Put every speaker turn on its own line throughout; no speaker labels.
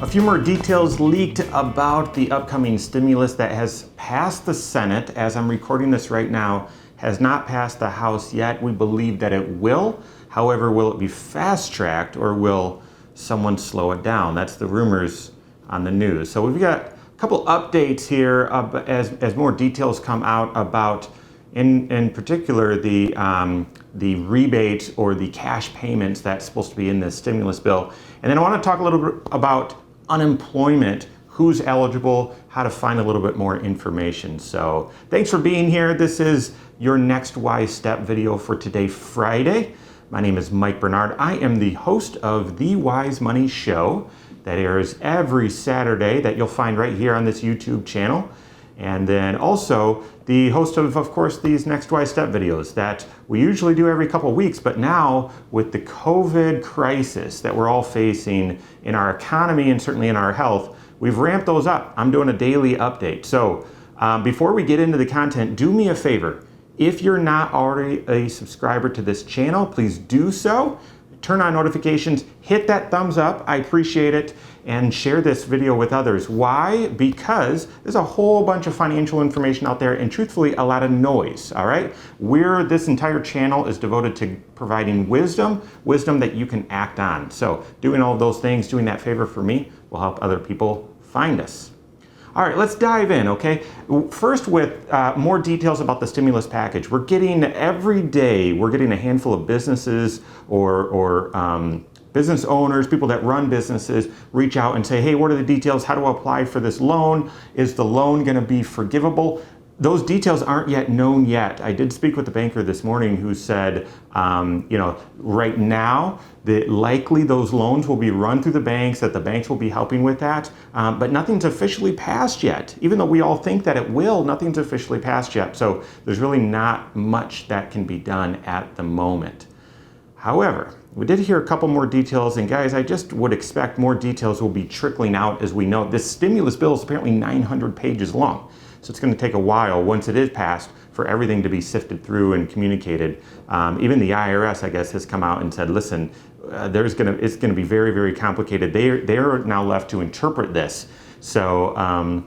A few more details leaked about the upcoming stimulus that has passed the Senate. As I'm recording this right now, has not passed the House yet. We believe that it will. However, will it be fast-tracked or will someone slow it down? That's the rumors on the news. So we've got a couple updates here as more details come out about, in particular, the rebates or the cash payments that's supposed to be in this stimulus bill. And then I want to talk a little bit about unemployment, who's eligible, how to find a little bit more information. So thanks for being here. This is your next wise step video for today, Friday. My name is Mike Bernard. I am the host of The Wise Money Show that airs every Saturday that you'll find right here on this YouTube channel. And then also the host of course, these Next Wise Step videos that we usually do every couple of weeks, but now with the COVID crisis that we're all facing in our economy and certainly in our health, we've ramped those up. I'm doing a daily update. So before we get into the content, do me a favor. If you're not already a subscriber to this channel, please do so. Turn on notifications, hit that thumbs up, I appreciate it, and share this video with others. Why? Because there's a whole bunch of financial information out there and truthfully a lot of noise, all right? This entire channel is devoted to providing wisdom that you can act on. So doing all of those things, doing that favor for me will help other people find us. All right, let's dive in, okay? First with more details about the stimulus package. We're getting, every day, we're getting a handful of businesses or business owners, people that run businesses, reach out and say, hey, what are the details? How do I apply for this loan? Is the loan gonna be forgivable? Those details aren't yet known yet. I did speak with the banker this morning who said, right now, likely those loans will be run through the banks, that the banks will be helping with that, but nothing's officially passed yet. Even though we all think that it will, nothing's officially passed yet. So there's really not much that can be done at the moment. However, we did hear a couple more details, and guys, I just would expect more details will be trickling out as we know. This stimulus bill is apparently 900 pages long. So it's going to take a while, once it is passed, for everything to be sifted through and communicated. Even the IRS, I guess, has come out and said, listen, it's going to be very, very complicated. They're now left to interpret this. So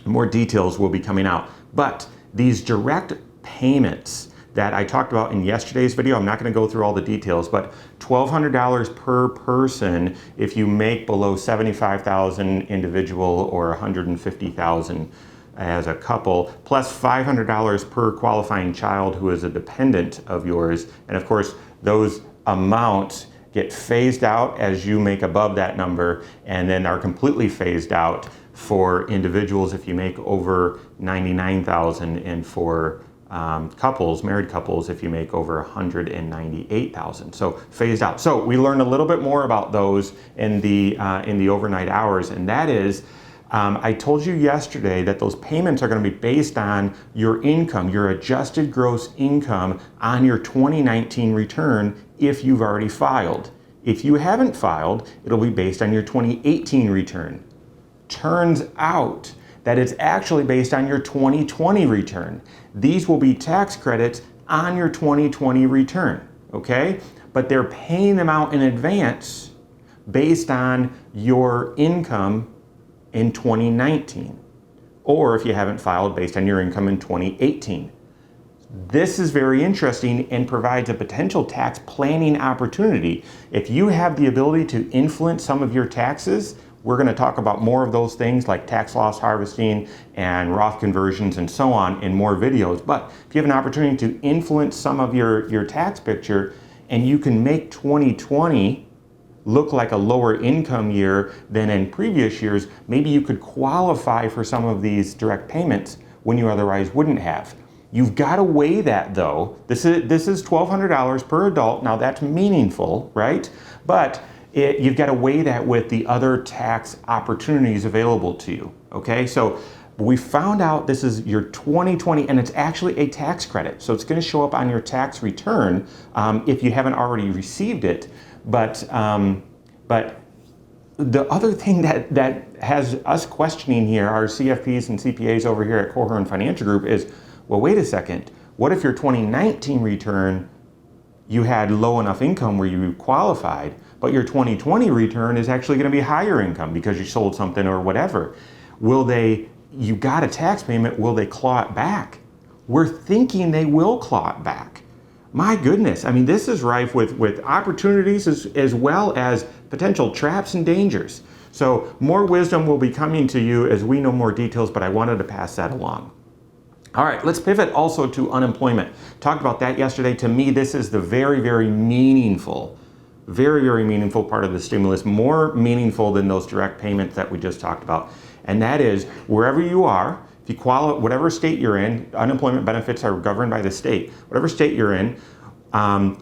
more details will be coming out. But these direct payments that I talked about in yesterday's video, I'm not going to go through all the details, but $1,200 per person if you make below $75,000 individual or $150,000 as a couple, plus $500 per qualifying child who is a dependent of yours. And of course, those amounts get phased out as you make above that number and then are completely phased out for individuals if you make over $99,000 and for couples, married couples, if you make over $198,000. So phased out. So we learned a little bit more about those in the overnight hours, and that is, I told you yesterday that those payments are going to be based on your income, your adjusted gross income on your 2019 return if you've already filed. If you haven't filed, it'll be based on your 2018 return. Turns out that it's actually based on your 2020 return. These will be tax credits on your 2020 return, okay? But they're paying them out in advance based on your income in 2019, or if you haven't filed, based on your income in 2018. This is very interesting and provides a potential tax planning opportunity. If you have the ability to influence some of your taxes, we're going to talk about more of those things like tax loss harvesting and Roth conversions and so on in more videos. But if you have an opportunity to influence some of your tax picture and you can make 2020 look like a lower income year than in previous years, maybe you could qualify for some of these direct payments when you otherwise wouldn't have. You've got to weigh that though. This is $1,200 per adult. Now that's meaningful, right? But you've got to weigh that with the other tax opportunities available to you, okay? So we found out this is your 2020, and it's actually a tax credit. So it's going to show up on your tax return if you haven't already received it. But the other thing that has us questioning here, our CFPs and CPAs over here at Cohern Financial Group, is, well, wait a second. What if your 2019 return you had low enough income where you qualified, but your 2020 return is actually going to be higher income because you sold something or whatever. You got a tax payment, will they claw it back? We're thinking they will claw it back. My goodness, I mean, this is rife with opportunities as well as potential traps and dangers. So more wisdom will be coming to you as we know more details, but I wanted to pass that along. All right, let's pivot also to unemployment. Talked about that yesterday. To me, this is the very, very meaningful part of the stimulus, more meaningful than those direct payments that we just talked about. And that is, wherever you are, if you qualify, whatever state you're in, unemployment benefits are governed by the state. Whatever state you're in,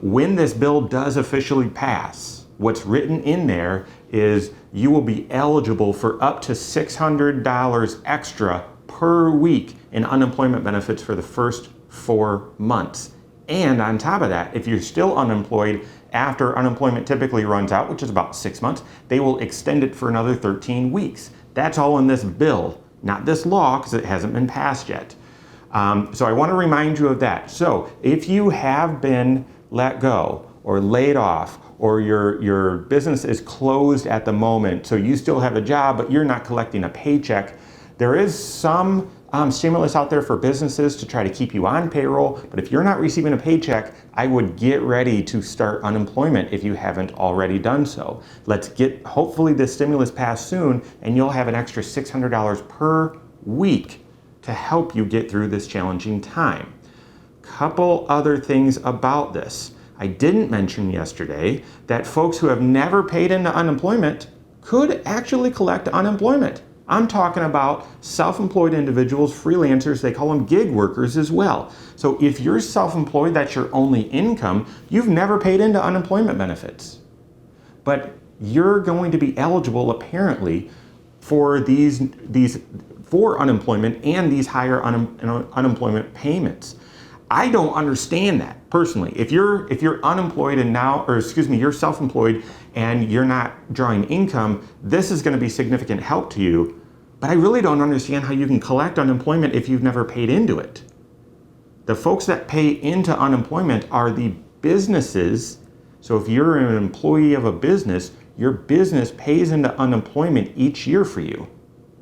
when this bill does officially pass, what's written in there is you will be eligible for up to $600 extra per week in unemployment benefits for the first 4 months. And on top of that, if you're still unemployed after unemployment typically runs out, which is about 6 months, they will extend it for another 13 weeks. That's all in this bill, not this law, because it hasn't been passed yet. So I want to remind you of that. So if you have been let go or laid off, or your business is closed at the moment, so you still have a job, but you're not collecting a paycheck, there is some stimulus out there for businesses to try to keep you on payroll. But if you're not receiving a paycheck, I would get ready to start unemployment if you haven't already done so. Let's get, hopefully this stimulus passed soon, and you'll have an extra $600 per week to help you get through this challenging time. Couple other things about this. I didn't mention yesterday that folks who have never paid into unemployment could actually collect unemployment. I'm talking about self-employed individuals, freelancers, they call them gig workers as well. So if you're self-employed, that's your only income, you've never paid into unemployment benefits. But you're going to be eligible apparently for for unemployment and these higher unemployment payments. I don't understand that personally. If you're unemployed and you're self-employed and you're not drawing income, this is going to be significant help to you. But I really don't understand how you can collect unemployment if you've never paid into it. The folks that pay into unemployment are the businesses. So if you're an employee of a business, your business pays into unemployment each year for you.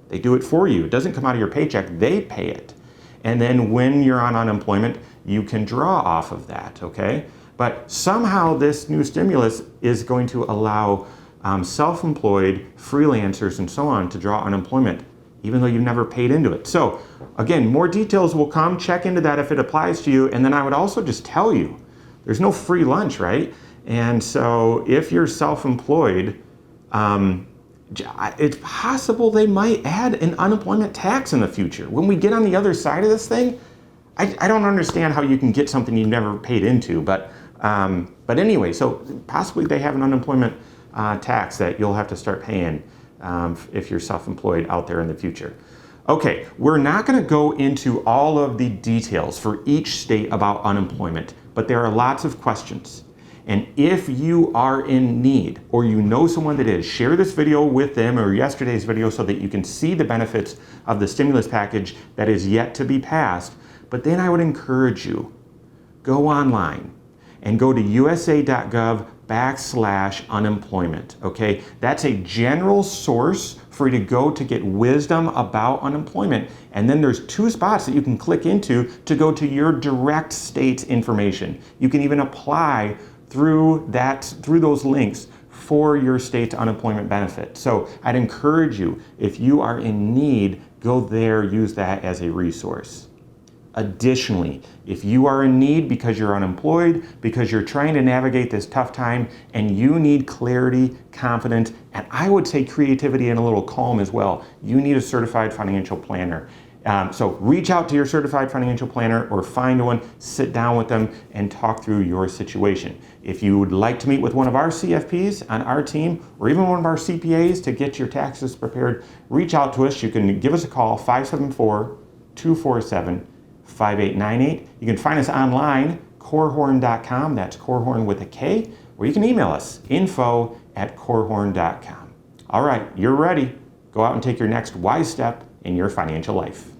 They do it for you. It doesn't come out of your paycheck, they pay it. And then when you're on unemployment, you can draw off of that, okay? But somehow this new stimulus is going to allow self-employed, freelancers, and so on to draw unemployment, even though you've never paid into it. So again, more details will come. Check into that if it applies to you. And then I would also just tell you, there's no free lunch, right? And so if you're self-employed, it's possible they might add an unemployment tax in the future. When we get on the other side of this thing, I don't understand how you can get something you never paid into, but anyway, so possibly they have an unemployment tax that you'll have to start paying if you're self-employed out there in the future. Okay, we're not going to go into all of the details for each state about unemployment, but there are lots of questions. And if you are in need, or you know someone that is, share this video with them or yesterday's video so that you can see the benefits of the stimulus package that is yet to be passed. But then I would encourage you, go online and go to usa.gov/unemployment, okay? That's a general source for you to go to get wisdom about unemployment. And then there's 2 spots that you can click into to go to your direct state's information. You can even apply through those links for your state's unemployment benefit. So I'd encourage you, if you are in need, go there, use that as a resource. Additionally, if you are in need because you're unemployed, because you're trying to navigate this tough time, and you need clarity, confidence, and I would say creativity and a little calm as well, you need a certified financial planner. So reach out to your certified financial planner or find one, sit down with them and talk through your situation. If you would like to meet with one of our CFPs on our team or even one of our CPAs to get your taxes prepared, reach out to us. You can give us a call, 574-247-5898. You can find us online, corehorn.com, that's Corehorn with a K, or you can email us, info@corehorn.com. All right, you're ready. Go out and take your next wise step in your financial life.